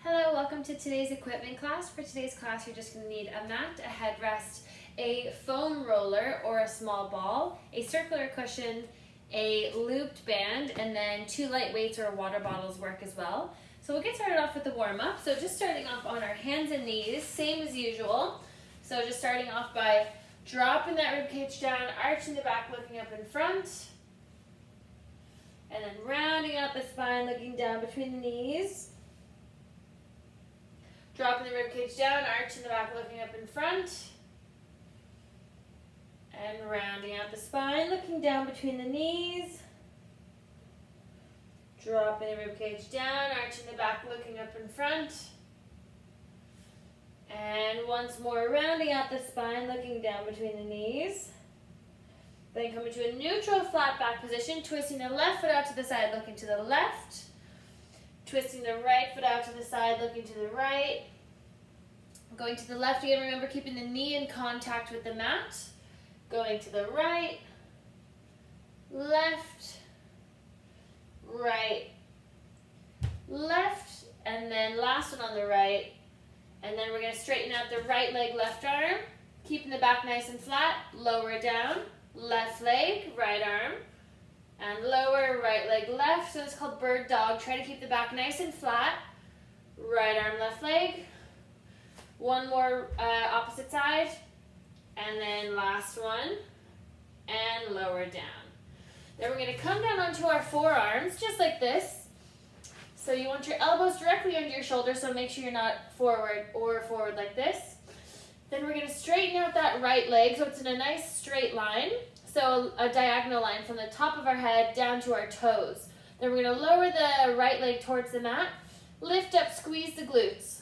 Hello, welcome to today's equipment class. For today's class, you're just going to need a mat, a headrest, a foam roller or a small ball, a circular cushion, a looped band, and then 2 light weights or water bottles work as well. So we'll get started off with the warm-up. So just starting off on our hands and knees, same as usual. So just starting off by dropping that rib cage down, arching the back, looking up in front, and then rounding out the spine, looking down between the knees. Dropping the rib cage down, arching the back, looking up in front. And rounding out the spine, looking down between the knees. Dropping the rib cage down, arching the back, looking up in front. And once more, rounding out the spine, looking down between the knees. Then coming to a neutral flat back position, twisting the left foot out to the side, looking to the left. Twisting the right foot out to the side, looking to the right. Going to the left again, remember keeping the knee in contact with the mat. Going to the right, left, right, left, and then last one on the right. And then we're going to straighten out the right leg, left arm, keeping the back nice and flat, lower down, left leg, right arm, and lower, right leg, left. So it's called bird dog. Try to keep the back nice and flat, right arm, left leg. One more opposite side, and then last one, and lower down. Then we're going to come down onto our forearms, just like this. So you want your elbows directly under your shoulders, so make sure you're not forward or forward like this. Then we're going to straighten out that right leg, so it's in a nice straight line. So a diagonal line from the top of our head down to our toes. Then we're going to lower the right leg towards the mat, lift up, squeeze the glutes.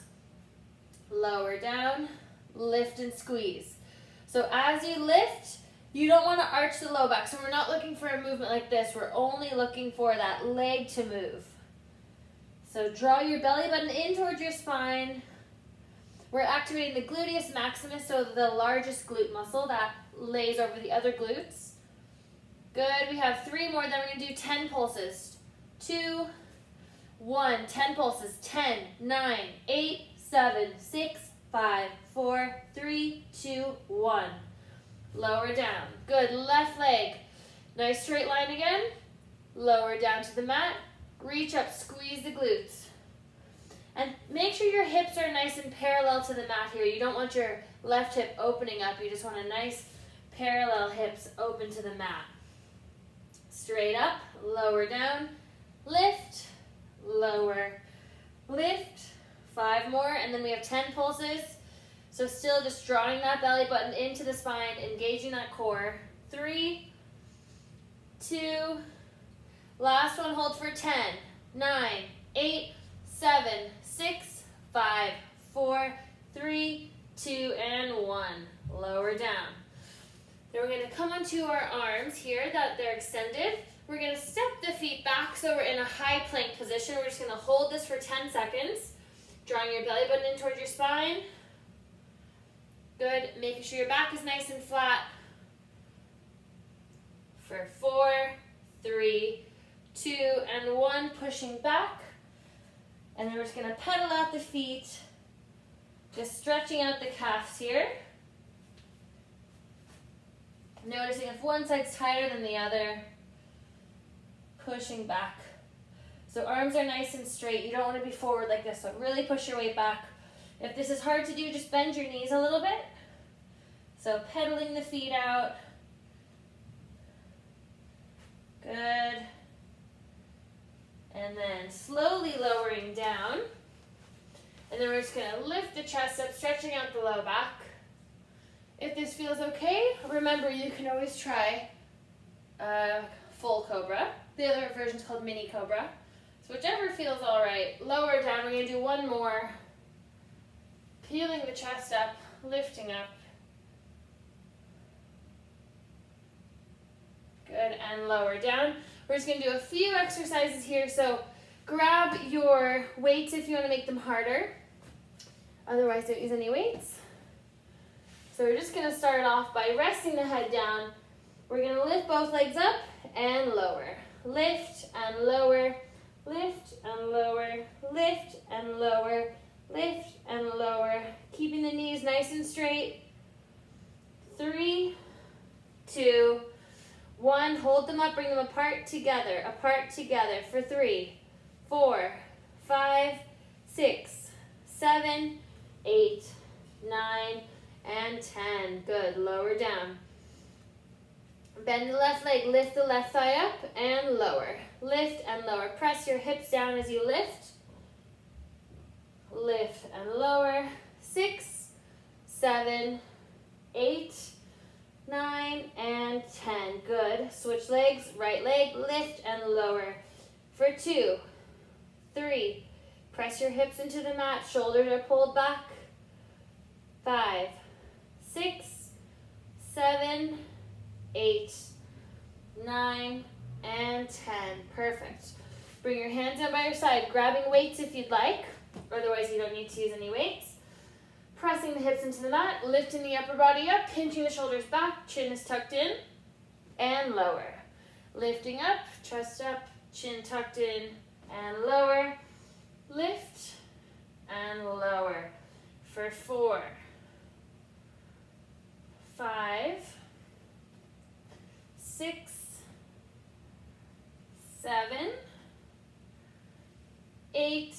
Lower down, lift and squeeze. So as you lift, you don't want to arch the low back. So we're not looking for a movement like this. We're only looking for that leg to move. So draw your belly button in towards your spine. We're activating the gluteus maximus, so the largest glute muscle that lays over the other glutes. Good, we have 3 more, then we're going to do 10 pulses. 2, 1, 10 pulses. 10, 9, 8, 7, 6, 5, 4, 3, 2, 1. Lower down. Good. Left leg. Nice straight line again. Lower down to the mat. Reach up. Squeeze the glutes. And make sure your hips are nice and parallel to the mat here. You don't want your left hip opening up. You just want a nice parallel hips open to the mat. Straight up. Lower down. Lift. Lower. Lift. 5 more, and then we have 10 pulses. So still just drawing that belly button into the spine, engaging that core. 3, 2, last one, hold for 10, 9, 8, 7, 6, 5, 4, 3, 2, and 1. Lower down. Then we're going to come onto our arms here, that they're extended. We're going to step the feet back so we're in a high plank position. We're just going to hold this for 10 seconds. Drawing your belly button in towards your spine. Good. Making sure your back is nice and flat. For 4, 3, 2, and 1. Pushing back. And then we're just going to pedal out the feet. Just stretching out the calves here. Noticing if one side's tighter than the other. Pushing back. So arms are nice and straight. You don't want to be forward like this, so really push your weight back. If this is hard to do, just bend your knees a little bit. So pedaling the feet out. Good. And then slowly lowering down. And then we're just going to lift the chest up, stretching out the low back. If this feels okay, remember you can always try full cobra. The other version is called mini cobra. Whichever feels all right. Lower down. We're going to do 1 more. Peeling the chest up, lifting up. Good, and lower down. We're just going to do a few exercises here. So grab your weights if you want to make them harder. Otherwise, don't use any weights. So we're just going to start off by resting the head down. We're going to lift both legs up and lower. Lift and lower. Lift and lower, lift and lower, bring them apart together for 3, 4, 5, 6, 7, 8, 9, and 10. Good, lower down. Bend the left leg, lift the left thigh up and lower. Lift and lower. Press your hips down as you lift. Lift and lower. 6, 7, 8, 9, and 10. Good. Switch legs, right leg, lift and lower. For 2, 3, press your hips into the mat, shoulders are pulled back. 5, 6, 7, 8, 9, and 10. Perfect. Bring your hands down by your side, grabbing weights if you'd like. Otherwise, you don't need to use any weights. Pressing the hips into the mat, lifting the upper body up, pinching the shoulders back, chin is tucked in, and lower. Lifting up, chest up, chin tucked in, and lower. Lift, and lower. For 4, 5, 6, 7, 8,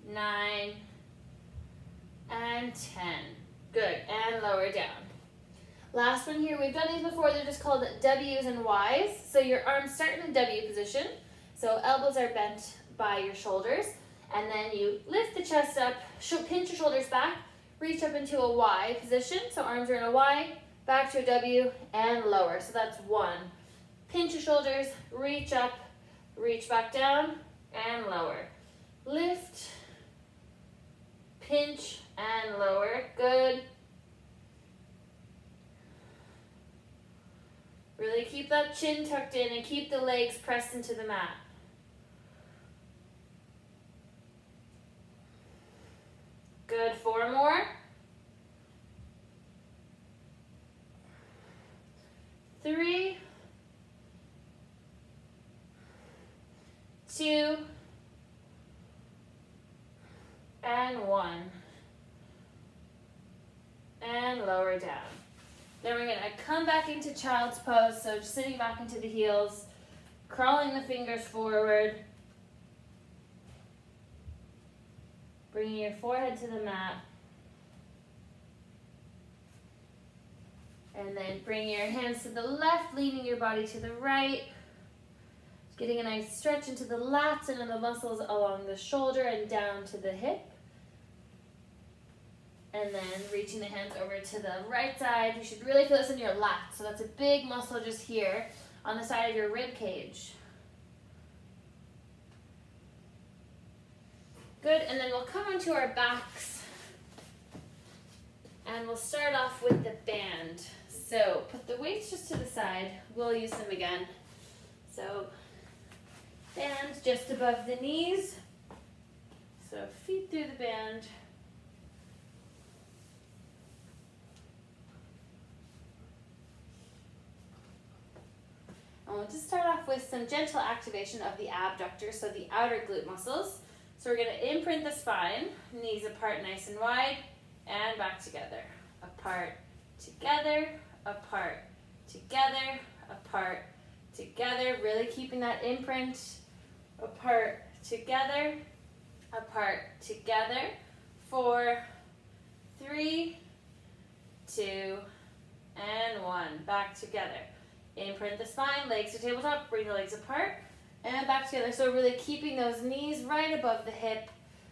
9, and 10. Good, and lower down. Last one here, we've done these before, they're just called W's and Y's. So your arms start in the W position, so elbows are bent by your shoulders, and then you lift the chest up, pinch your shoulders back, reach up into a Y position, so arms are in a Y, back to a W, and lower. So that's 1. Pinch your shoulders, reach up, reach back down, and lower. Lift, pinch, and lower. Good. Really keep that chin tucked in and keep the legs pressed into the mat. Good, 4 more. 3, 2, and 1. And lower down. Then we're going to come back into child's pose, so just sitting back into the heels, crawling the fingers forward, bringing your forehead to the mat, and then bring your hands to the left, leaning your body to the right, getting a nice stretch into the lats and the muscles along the shoulder and down to the hip. And then reaching the hands over to the right side. You should really feel this in your lats. So that's a big muscle just here on the side of your rib cage. Good, and then we'll come onto our backs. And we'll start off with the band. So put the weights just to the side. We'll use them again. So band just above the knees. So feet through the band. And we'll just start off with some gentle activation of the abductors, so the outer glute muscles. So we're going to imprint the spine, knees apart nice and wide, and back together. Apart, together, apart, together, apart, together. Really keeping that imprint. Apart, together, apart, together. 4, 3, 2, and 1. Back together. Imprint the spine, legs to tabletop, bring the legs apart, and back together. So really keeping those knees right above the hip.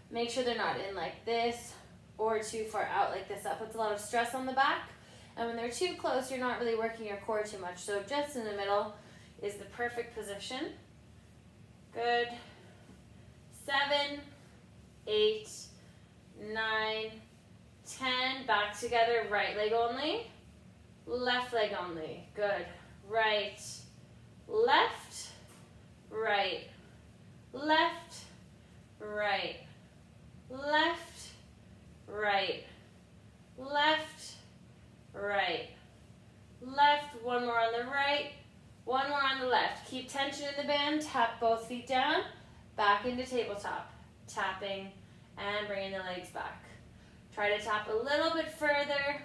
Make sure they're not in like this or too far out like this. That puts a lot of stress on the back. And when they're too close, you're not really working your core too much. So just in the middle is the perfect position. Good. 7, 8, 9, 10. Back together, right leg only, left leg only. Good. Right, left, right, left, right, left, right, left, right, left. One more on the right, one more on the left. Keep tension in the band, tap both feet down, back into tabletop, tapping and bringing the legs back. Try to tap a little bit further.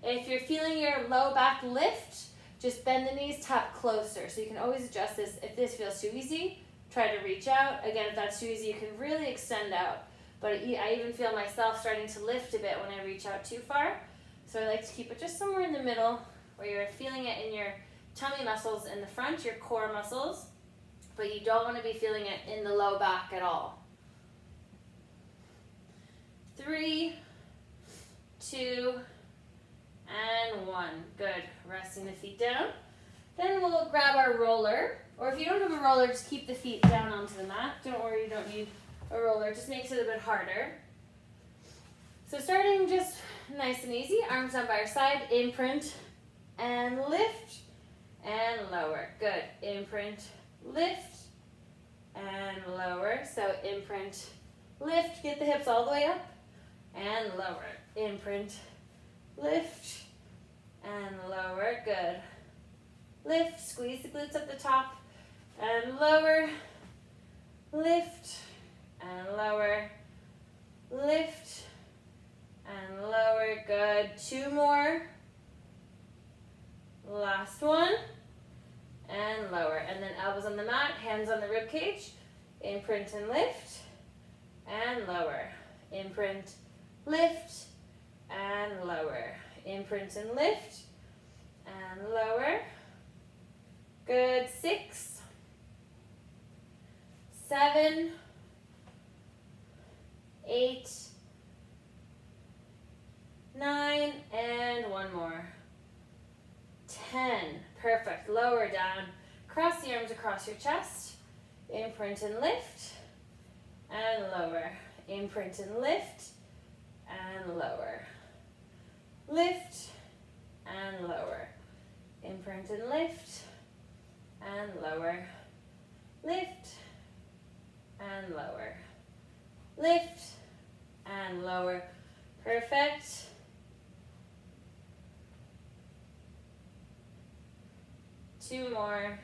If you're feeling your low back lift, just bend the knees, tap closer. So you can always adjust this. If this feels too easy, try to reach out. Again, if that's too easy, you can really extend out. But I even feel myself starting to lift a bit when I reach out too far. So I like to keep it just somewhere in the middle where you're feeling it in your tummy muscles in the front, your core muscles, but you don't want to be feeling it in the low back at all. 3, 2, and 1. Good. Resting the feet down. Then we'll grab our roller, or if you don't have a roller, just keep the feet down onto the mat. Don't worry, you don't need a roller. It just makes it a bit harder. So starting just nice and easy, arms down by your side, imprint, and lift, and lower. Good. Imprint, lift, and lower. So imprint, lift, get the hips all the way up, and lower. Imprint, lift, and lower. Good. Lift, squeeze the glutes up the top, and lower, lift, and lower, lift, and lower. Good. 2 more. Last one. And lower. And then elbows on the mat, hands on the rib cage. Imprint and lift, and lower. Imprint, lift, and lower. Imprint and lift, and lower. Good. 6, 7, 8, 9, and 1 more. 10. Perfect. Lower down. Cross the arms across your chest. Imprint and lift, and lower. Imprint and lift, and lower. Lift, and lower. Imprint and lift, and lower. Lift, and lower. Lift, and lower. Perfect. 2 more.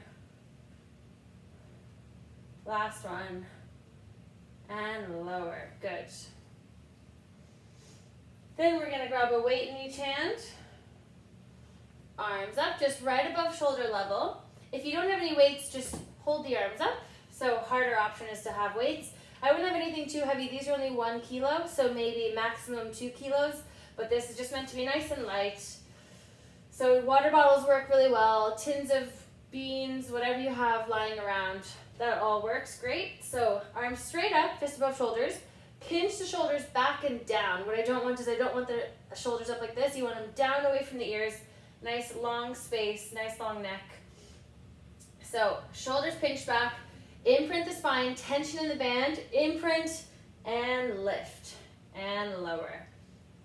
Last one. And lower. Good. Then we're going to grab a weight in each hand. Arms up, just right above shoulder level. If you don't have any weights, just hold the arms up. So harder option is to have weights. I wouldn't have anything too heavy. These are only 1 kilo, so maybe maximum 2 kilos. But this is just meant to be nice and light. So water bottles work really well. Tins of beans, whatever you have lying around, that all works great. So arms straight up, fist above shoulders. Pinch the shoulders back and down. What I don't want is I don't want the shoulders up like this. You want them down away from the ears. Nice long space, nice long neck. So shoulders pinched back. Imprint the spine, tension in the band. Imprint and lift and lower.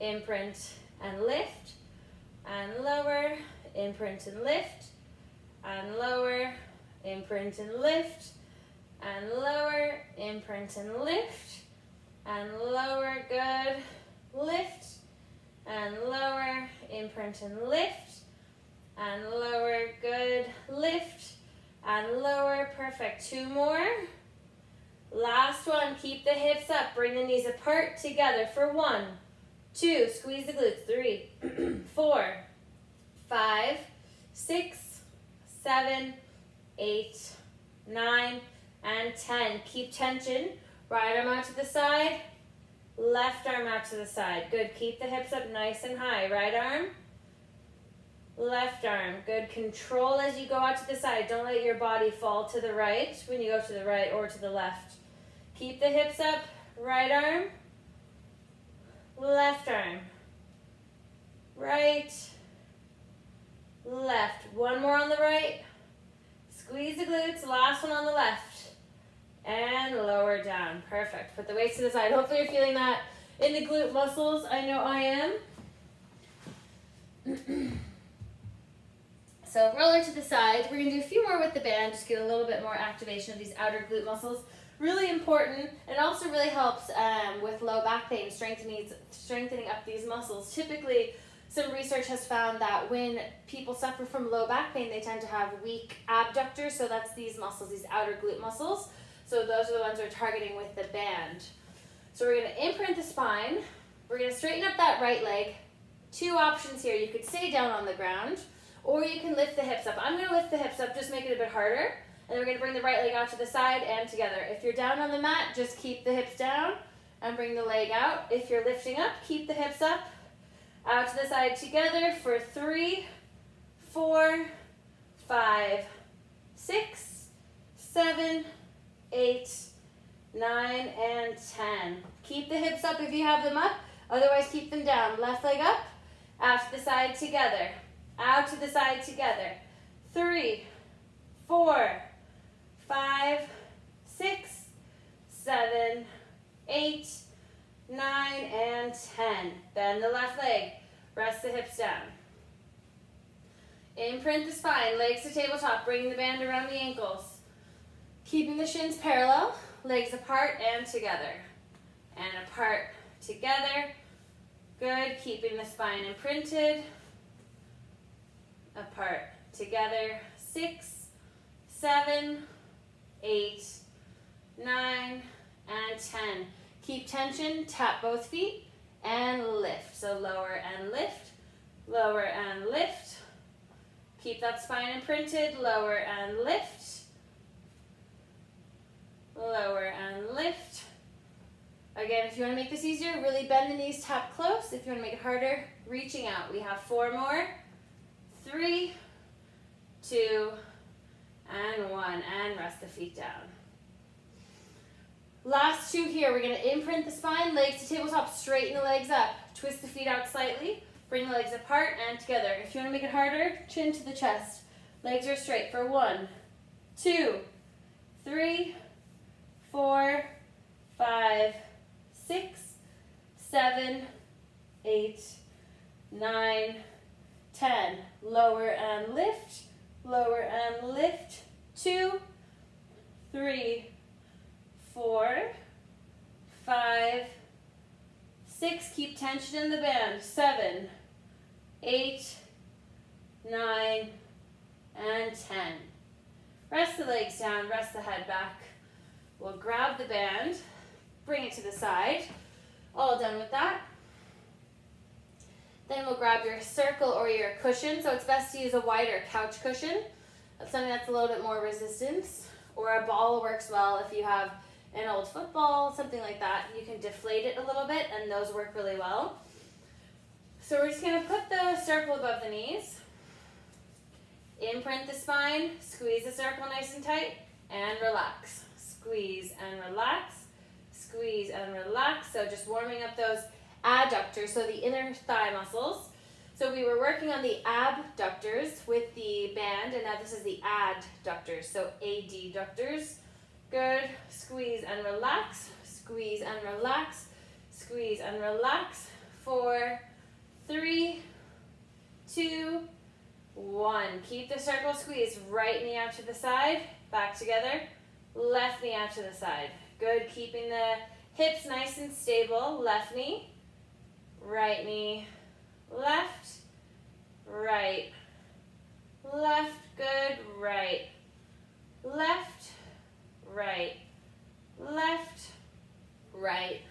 Imprint and lift and lower. Imprint and lift and lower. Imprint and lift and lower. Imprint and lift and lower. Good. Lift and lower. Imprint and lift and lower. Good. Lift and lower. Perfect. 2 more. Last one. Keep the hips up. Bring the knees apart together for 1, 2. Squeeze the glutes. 3, 4, 5, 6, 7, 8, 9, and 10. Keep tension. Right arm out to the side. Left arm out to the side. Good. Keep the hips up nice and high. Right arm. Left arm. Good. Control as you go out to the side. Don't let your body fall to the right when you go to the right or to the left. Keep the hips up. Right arm. Left arm. Right. Left. 1 more on the right. Squeeze the glutes. Last one on the left. And lower down. Perfect. Put the weights to the side. Hopefully you're feeling that in the glute muscles. I know I am. So roller to the side. We're going to do a few more with the band. Just get a little bit more activation of these outer glute muscles. Really important. It also really helps with low back pain, strengthening up these muscles. Typically, some research has found that when people suffer from low back pain, they tend to have weak abductors. So that's these muscles, these outer glute muscles. So those are the ones we're targeting with the band. So we're going to imprint the spine. We're going to straighten up that right leg. 2 options here. You could stay down on the ground, or you can lift the hips up. I'm going to lift the hips up, just make it a bit harder. And then we're going to bring the right leg out to the side and together. If you're down on the mat, just keep the hips down and bring the leg out. If you're lifting up, keep the hips up, out to the side together for 3, 4, 5, 6, 7, 8, 9, and 10. Keep the hips up if you have them up, otherwise keep them down. Left leg up, out to the side together, out to the side together. 3, 4, 5, 6, 7, 8, 9, and 10. Bend the left leg, rest the hips down. Imprint the spine, legs to tabletop, bringing the band around the ankles. Keeping the shins parallel, legs apart and together. And apart, together. Good, keeping the spine imprinted. Apart, together. 6, 7, 8, 9, and 10. Keep tension, tap both feet, and lift. So lower and lift, lower and lift. Keep that spine imprinted, lower and lift, lower and lift. Again, if you want to make this easier, really bend the knees, tap close. If you want to make it harder, reaching out. We have 4 more. 3, 2, and 1, and rest the feet down. Last 2 here. We're going to imprint the spine, legs to tabletop, straighten the legs up. Twist the feet out slightly. Bring the legs apart and together. If you want to make it harder, chin to the chest. Legs are straight for 1, 2, 3, 4, 5, 6, 7, 8, 9, 10. Lower and lift, lower and lift. 2, 3, 4, 5, 6. Keep tension in the band. 7, 8, 9, and 10. Rest the legs down, rest the head back. We'll grab the band, bring it to the side. All done with that. Then we'll grab your circle or your cushion. So it's best to use a wider couch cushion. That's something that's a little bit more resistance. Or a ball works well if you have an old football, something like that. You can deflate it a little bit and those work really well. So we're just going to put the circle above the knees. Imprint the spine, squeeze the circle nice and tight, and relax. Squeeze and relax, squeeze and relax. So just warming up those adductors, so the inner thigh muscles. So we were working on the abductors with the band, and now this is the adductors, so adductors. Good, squeeze and relax, squeeze and relax, squeeze and relax. 4, 3, 2, 1. Keep the circle squeeze. Right knee out to the side, back together. Left knee out to the side. Good, keeping the hips nice and stable. Left knee, right knee, left, right, left. Good, right, left, right, left, right,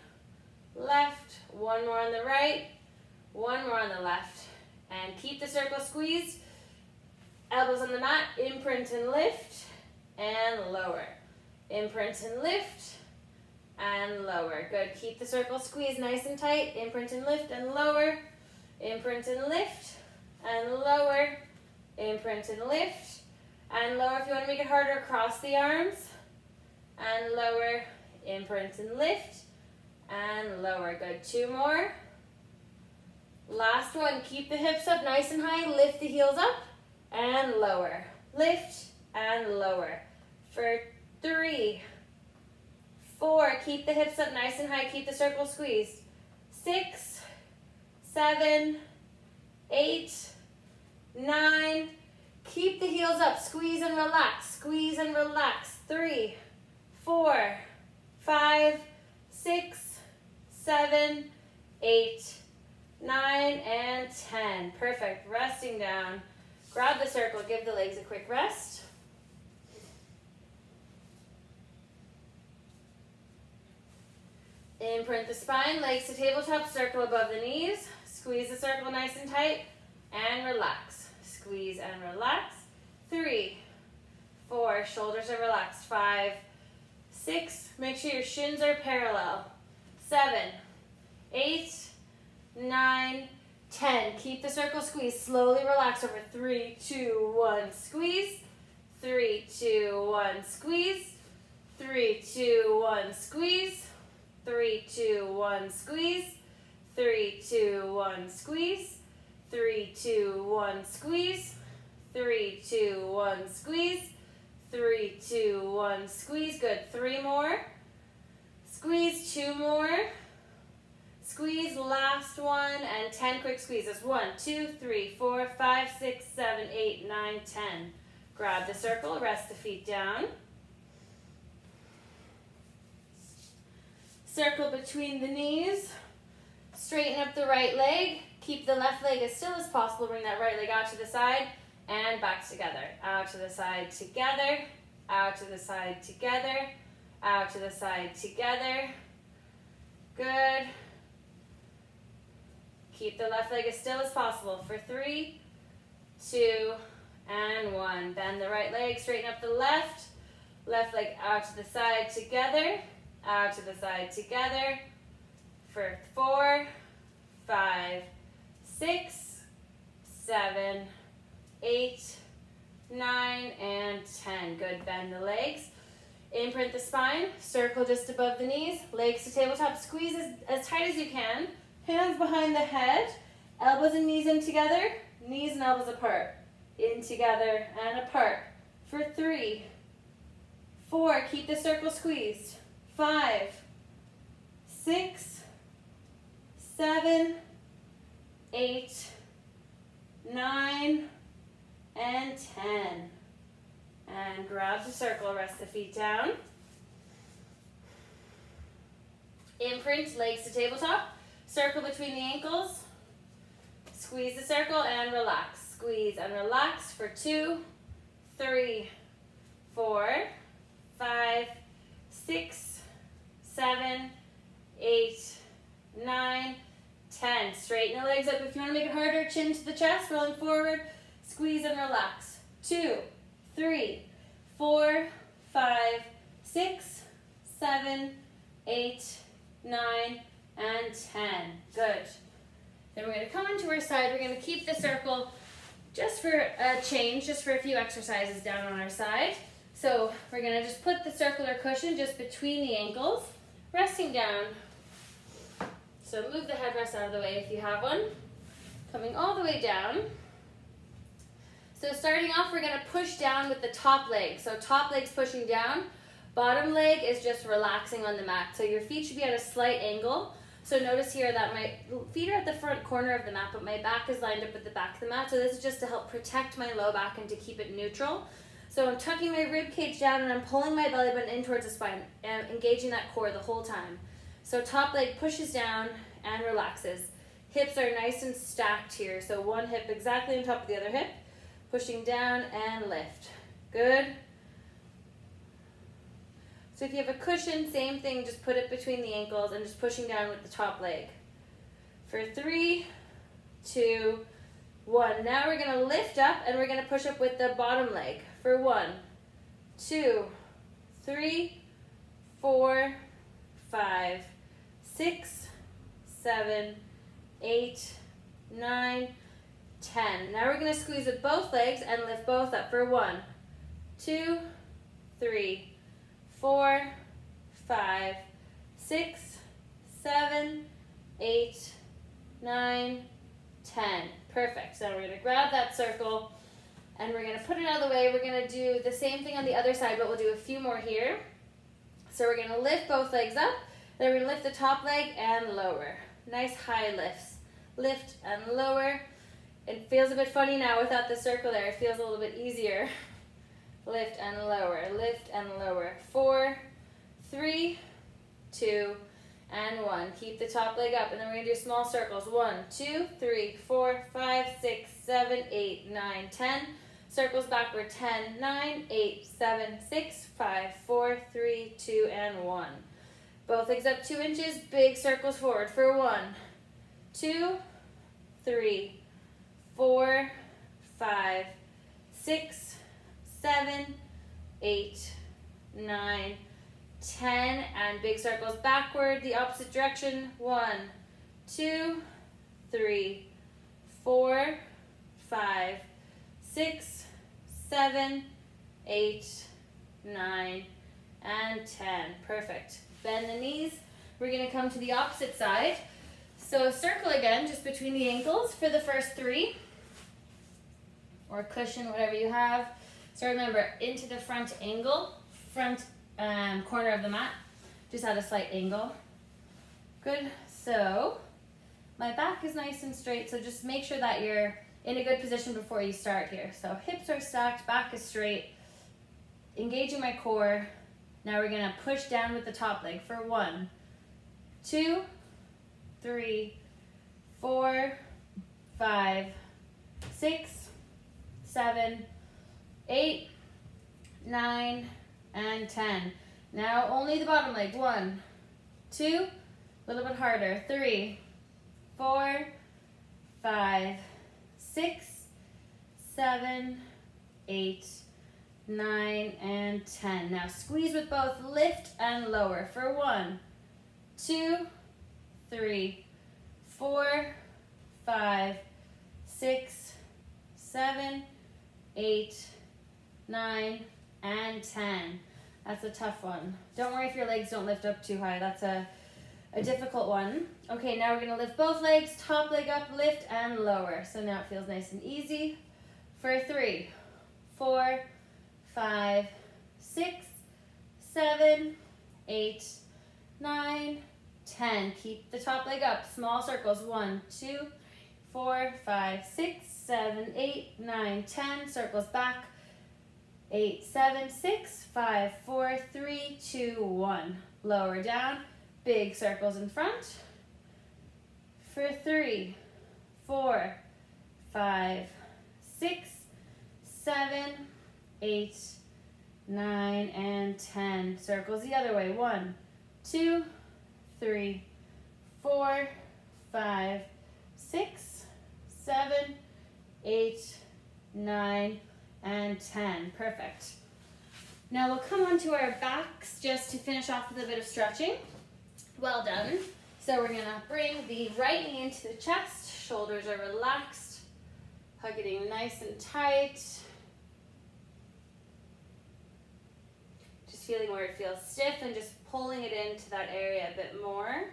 left. 1 more on the right, 1 more on the left. And keep the circle squeezed. Elbows on the mat, imprint and lift, and lower. Imprint and lift, and lower. Good, keep the circle squeezed nice and tight. Imprint and lift, and lower. Imprint and lift, and lower. Imprint and lift, and lower. If you want to make it harder, cross the arms, and lower. Imprint and lift, and lower. Good, 2 more. Last one, keep the hips up nice and high. Lift the heels up, and lower. Lift, and lower. For 3, 4, keep the hips up nice and high. Keep the circle squeezed. 6, 7, 8, 9. Keep the heels up. Squeeze and relax. Squeeze and relax. 3, 4, 5, 6, 7, 8, 9, and 10. Perfect. Resting down. Grab the circle. Give the legs a quick rest. Imprint the spine, legs to tabletop, circle above the knees. Squeeze the circle nice and tight, and relax. squeeze and relax. 3, 4, shoulders are relaxed. 5, 6, make sure your shins are parallel. 7, 8, 9, 10. Keep the circle squeeze. Slowly relax over 3, 2, 1, squeeze. 3, 2, 1, squeeze. 3, 2, 1, squeeze. 3, 2, 1, squeeze. 3, 2, 1, squeeze. 3, 2, 1, squeeze. 3, 2, 1, squeeze. 3, 2, 1, squeeze. Good. 3 more. Squeeze. 2 more. Squeeze. Last one. And 10 quick squeezes. 1, 2, 3, 4, 5, 6, 7, 8, 9, 10. Grab the circle. Rest the feet down. Circle between the knees. Straighten up the right leg. Keep the left leg as still as possible. Bring that right leg out to the side and back together. Out to the side together. Out to the side together. Out to the side together. Good. Keep the left leg as still as possible for 3, 2, and 1. Bend the right leg. Straighten up the left. Left leg out to the side together. Out to the side together for 4, 5, 6, 7, 8, 9, and 10. Good. Bend the legs. Imprint the spine. Circle just above the knees. Legs to tabletop. Squeeze as tight as you can. Hands behind the head. Elbows and knees in together. Knees and elbows apart. In together and apart. For 3, 4. Keep the circle squeezed. 5, 6, 7, 8, 9, and 10. And grab the circle, rest the feet down. Imprint, legs to tabletop. Circle between the ankles. Squeeze the circle and relax. Squeeze and relax for 2, 3, 4, 5, 6, 7, 8, 9, 10. Straighten the legs up. If you want to make it harder, chin to the chest, rolling forward. Squeeze and relax. 2, 3, 4, 5, 6, 7, 8, 9, and 10. Good. Then we're going to come onto our side. We're going to keep the circle just for a change, just for a few exercises down on our side. So we're going to just put the circular cushion just between the ankles, resting down. So move the headrest out of the way if you have one. Coming all the way down. So starting off, we're going to push down with the top leg. So top leg's pushing down. Bottom leg is just relaxing on the mat. So your feet should be at a slight angle. So notice here that my feet are at the front corner of the mat, but my back is lined up with the back of the mat. So this is just to help protect my low back and to keep it neutral. So I'm tucking my rib cage down and I'm pulling my belly button in towards the spine and engaging that core the whole time. So top leg pushes down and relaxes. Hips are nice and stacked here. So one hip exactly on top of the other hip. Pushing down and lift. Good. So if you have a cushion, same thing, just put it between the ankles and just pushing down with the top leg. For 3, 2, 1. Now we're going to lift up and we're going to push up with the bottom leg. For 1, 2, 3, 4, 5, 6, 7, 8, 9, 10. Now we're going to squeeze with both legs and lift both up for 1, 2, 3, 4, 5, 6, 7, 8, 9, 10. Perfect. So we're going to grab that circle and we're going to put it out of the way. We're going to do the same thing on the other side, but we'll do a few more here. So we're going to lift both legs up. Then we're going to lift the top leg and lower. Nice high lifts. Lift and lower. It feels a bit funny now without the circle there. It feels a little bit easier. Lift and lower, lift and lower. 4, 3, 2, and 1. Keep the top leg up, and then we're going to do small circles. 1, 2, 3, 4, 5, 6, 7, 8, 9, 10. Circles backward. 10, 9, 8, 7, 6, 5, 4, 3, 2, and 1. Both legs up 2 inches. Big circles forward for 1, 2, 3, 4, 5, 6, 7, 8, 9, 10, and big circles backward, the opposite direction. 1, 2, 3, 4, 5, 6, 7, 8, 9, and 10. Perfect. Bend the knees. We're going to come to the opposite side. So circle again, just between the ankles for the first 3, or cushion, whatever you have. So remember, into the front angle, front corner of the mat, just at a slight angle. Good. So my back is nice and straight, so just make sure that you're in a good position before you start here. So hips are stacked, back is straight, engaging my core. Now we're gonna push down with the top leg for 1, 2, 3, 4, 5, 6, 7, 8, 9, and 10. Now only the bottom leg. 1, 2, a little bit harder. 3, 4, 5, 6, 7, 8, 9, and 10. Now squeeze with both lift and lower for 1, 2, 3, 4, 5, 6, 7, 8, 9, and 10. That's a tough one. Don't worry if your legs don't lift up too high. That's a difficult one. Okay, now we're gonna lift both legs, top leg up, lift and lower. So now it feels nice and easy. For 3, 4, 5, 6, 7, 8, 9, 10. Keep the top leg up. Small circles. 1, 2, 4, 5, 6, 7, 8, 9, 10. Circles back. 8, 7, 6, 5, 4, 3, 2, 1. Lower down. Big circles in front. For 3, 4, 5, 6, 7, 8, 9, and 10. Circles the other way. 1, 2, 3, 4, 5, 6, 7, 8, 9, and 10. Perfect. Now we'll come onto our backs just to finish off with a bit of stretching. Well done. So we're gonna bring the right knee into the chest, shoulders are relaxed, hug it in nice and tight. Just feeling where it feels stiff and just pulling it into that area a bit more.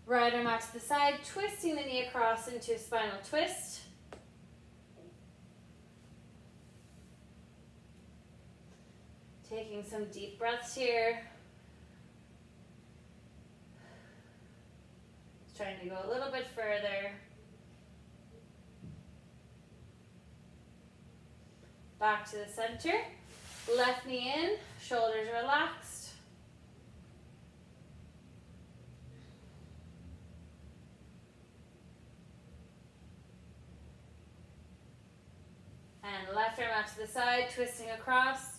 Right arm out to the side, twisting the knee across into a spinal twist. Taking some deep breaths here. Trying to go a little bit further. Back to the center. Left knee in, shoulders relaxed. And left arm out to the side, twisting across.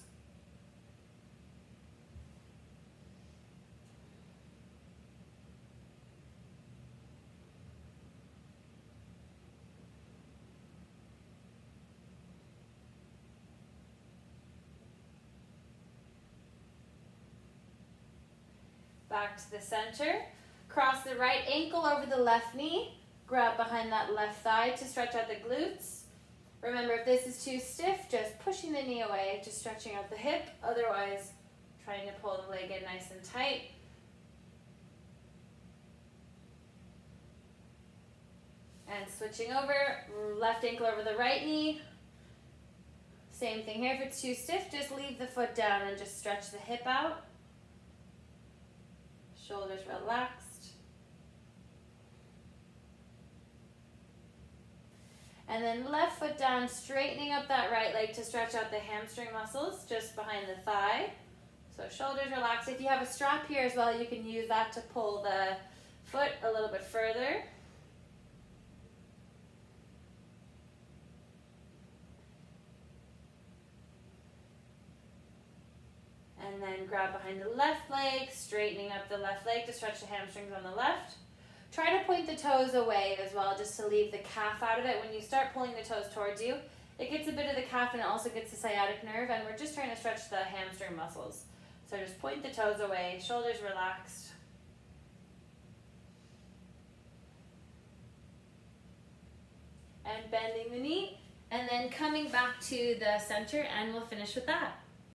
Back to the center. Cross the right ankle over the left knee. Grab behind that left thigh to stretch out the glutes. Remember, if this is too stiff, just pushing the knee away, just stretching out the hip. Otherwise, trying to pull the leg in nice and tight. And switching over, left ankle over the right knee. Same thing here. If it's too stiff, just leave the foot down and just stretch the hip out. Shoulders relaxed. And then left foot down, straightening up that right leg to stretch out the hamstring muscles just behind the thigh. So shoulders relaxed. If you have a strap here as well, you can use that to pull the foot a little bit further. And then grab behind the left leg, straightening up the left leg to stretch the hamstrings on the left. Try to point the toes away as well, just to leave the calf out of it. When you start pulling the toes towards you, it gets a bit of the calf and it also gets the sciatic nerve, and we're just trying to stretch the hamstring muscles. So just point the toes away, shoulders relaxed. And bending the knee, and then coming back to the center, and we'll finish with that.